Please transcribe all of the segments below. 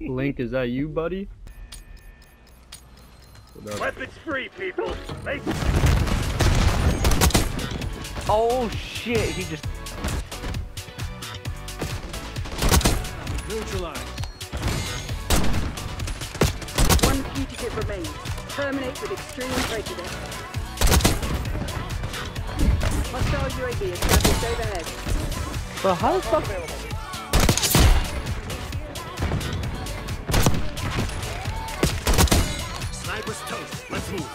Link, is that you, buddy? Weapons free, people. Oh shit, he just Neutralized. One fugitive remains. Terminate with extreme prejudice. Hostile UAV established overhead. But how the fuck? Sniper's toast. Let's move.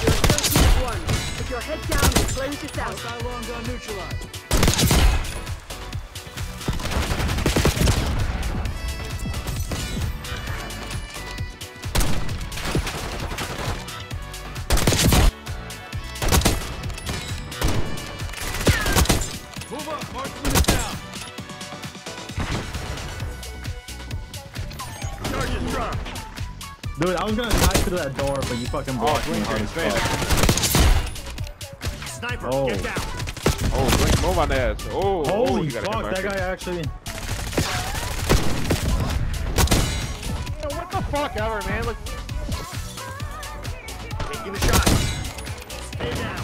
Your associate won. Put your head down and close this out. Hostile long gun neutralized. Move up, marksman is down. Charges dropped. Dude, I was gonna dive through that door, but you fucking blocked me hard as fuck. Sniper, Oh. get down. Oh, Blink, move on that ass. Oh, Holy you gotta fuck, come that back. guy actually... Yo, what the fuck ever, man? Look. Taking the shot. Stay down.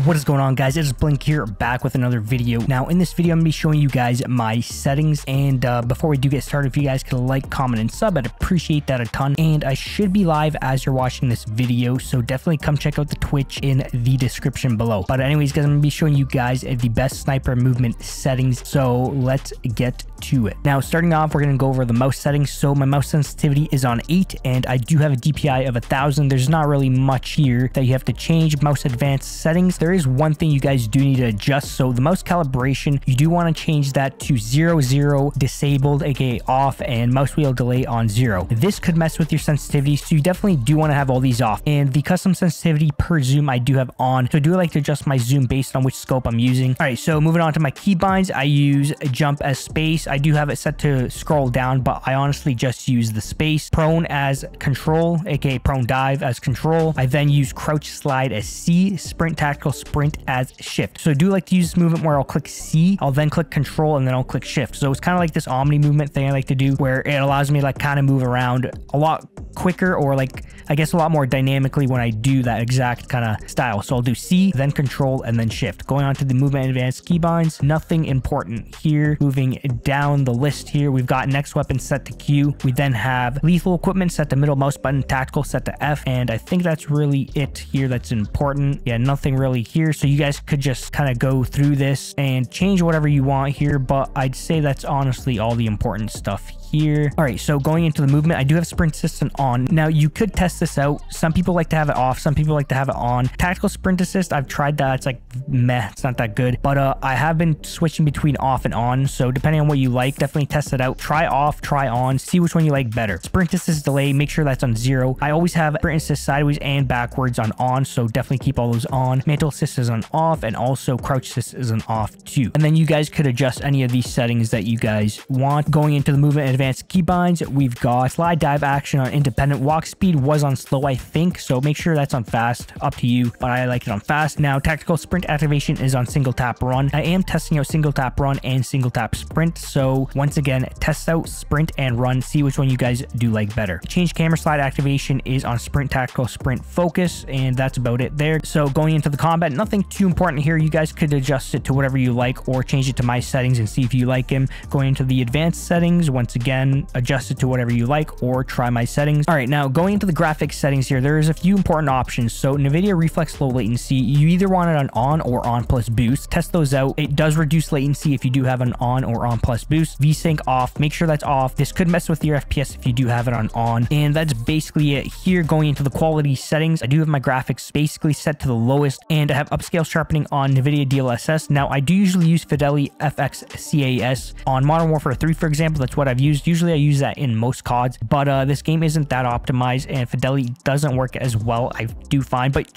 What is going on, guys? It is Blink here, back with another video. Now in this video I'm gonna be showing you guys my settings, and before we do get started, if you guys could like, comment, and sub, I'd appreciate that a ton. And I should be live as you're watching this video, so definitely come check out the Twitch in the description below. But anyways, guys, I'm gonna be showing you guys the best sniper movement settings, so let's get to it. Now starting off, we're gonna go over the mouse settings. So my mouse sensitivity is on 8, and I do have a DPI of 1000. There's not really much here that you have to change. Mouse advanced settings, there is one thing you guys do need to adjust. So the mouse calibration, you do want to change that to 0 disabled, aka off, and mouse wheel delay on 0. This could mess with your sensitivity, so you definitely do want to have all these off. And the custom sensitivity per zoom I do have on, so I do like to adjust my zoom based on which scope I'm using. All right, so moving on to my keybinds, I use jump as space. I do have it set to scroll down, but I honestly just use the space. Prone as control, aka prone dive as control. I then use crouch slide as C, sprint tactical sprint as shift. So I do like to use this movement where I'll click C, I'll then click control, and then I'll click shift. So it's kind of like this Omni movement thing I like to do, where it allows me to like kind of move around a lot quicker, or like I guess a lot more dynamically when I do that exact kind of style. So I'll do C, then control, and then shift. Going on to the movement advanced keybinds, nothing important here. Moving down the list here, we've got next weapon set to Q. We then have lethal equipment set to middle mouse button, tactical set to F, and I think that's really it here that's important. Yeah, nothing really here. So you guys could just kind of go through this and change whatever you want here, but I'd say that's honestly all the important stuff here. All right, so going into the movement, I do have sprint assist on. Now you could test this out. Some people like to have it off, some people like to have it on. Tactical sprint assist, I've tried that. It's like meh, it's not that good, but I have been switching between off and on, so depending on what you like, definitely test it out. Try off, try on, see which one you like better. Sprint assist delay, make sure that's on 0. I always have sprint assist sideways and backwards on, so definitely keep all those on. Mantle assist is on off, and also crouch assist is on off too. And then you guys could adjust any of these settings that you guys want. Going into the movement advanced keybinds, we've got slide dive action on independent. Walk speed was on slow, I think, so make sure that's on fast. Up to you, but I like it on fast. Now tactical sprint activation is on single tap run. I am testing out single tap run and single tap sprint, so once again, test out sprint and run, see which one you guys do like better. Change camera slide activation is on sprint tactical sprint focus, and that's about it there. So going into the combat, nothing too important here. You guys could adjust it to whatever you like, or change it to my settings and see if you like him. Going into the advanced settings, once again, adjust it to whatever you like, or try my settings. All right, now going into the graphics settings here, there's a few important options. So NVIDIA Reflex Low Latency, you either want it on or on plus boost. Test those out. It does reduce latency if you do have an on or on plus boost. VSync off, make sure that's off. This could mess with your FPS if you do have it on. And that's basically it here. Going into the quality settings, I do have my graphics basically set to the lowest, and I have upscale sharpening on NVIDIA DLSS. Now I do usually use Fidelity FX CAS on Modern Warfare 3, for example. That's what I've used. frames. Usually I use that in most CODs, but this game isn't that optimized and fidelity doesn't work as well, I do find. But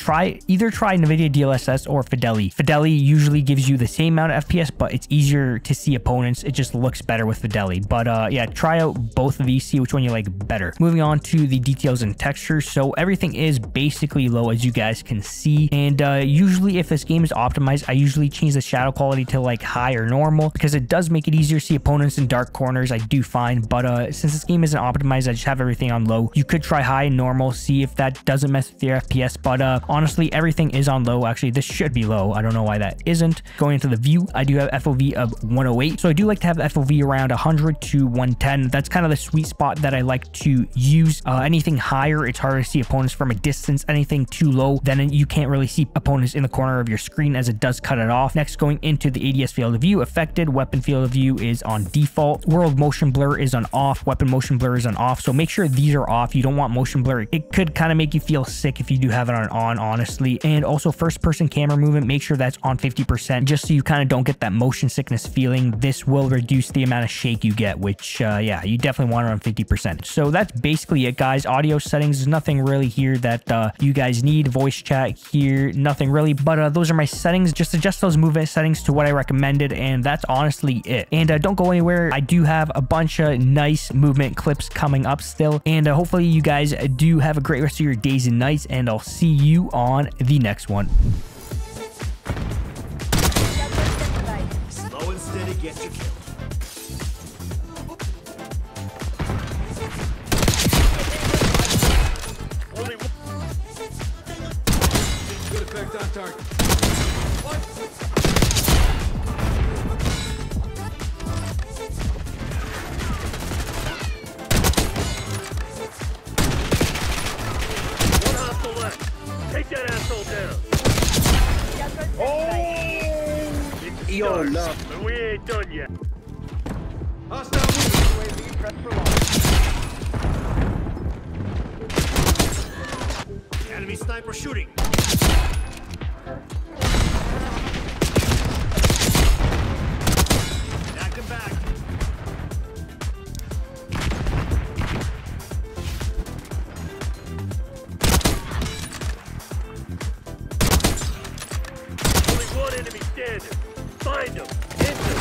either try NVIDIA DLSS or Fidelity. Fidelity usually gives you the same amount of FPS, but it's easier to see opponents. It just looks better with Fidelity. But yeah, try out both of these, see which one you like better. Moving on to the details and textures. So everything is basically low, as you guys can see. And usually if this game is optimized, I usually change the shadow quality to like high or normal, because it does make it easier to see opponents in dark corners, I do find. But since this game isn't optimized, I just have everything on low. You could try high and normal, see if that doesn't mess with your FPS. But honestly, everything is on low. Actually, this should be low. I don't know why that isn't. Going into the view, I do have FOV of 108. So I do like to have FOV around 100 to 110. That's kind of the sweet spot that I like to use. Anything higher, it's harder to see opponents from a distance. Anything too low, then you can't really see opponents in the corner of your screen, as it does cut it off. Next, going into the ADS field of view, affected weapon field of view is on default. World motion blur is on off. Weapon motion blur is on off. So make sure these are off. You don't want motion blur. It could kind of make you feel sick if you do have it on, honestly. And also first person camera movement, make sure that's on 50%, just so you kind of don't get that motion sickness feeling. This will reduce the amount of shake you get, which yeah, you definitely want it on 50%. So that's basically it, guys. Audio settings, there's nothing really here that you guys need. Voice chat here, nothing really. But those are my settings. Just adjust those movement settings to what I recommended, and that's honestly it. And don't go anywhere. I do have a bunch of nice movement clips coming up still, and hopefully you guys do have a great rest of your days and nights, and I'll see you on the next one. Slow and steady gets you killed. Only one. Good effect on target. What? One hostile left. Take that asshole down. Yo, no. But we ain't done yet. Hostile movement. Press for launch. Enemy sniper shooting. Back him back. Only one enemy standing. Find him. Hit him.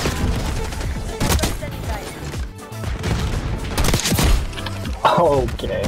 Okay.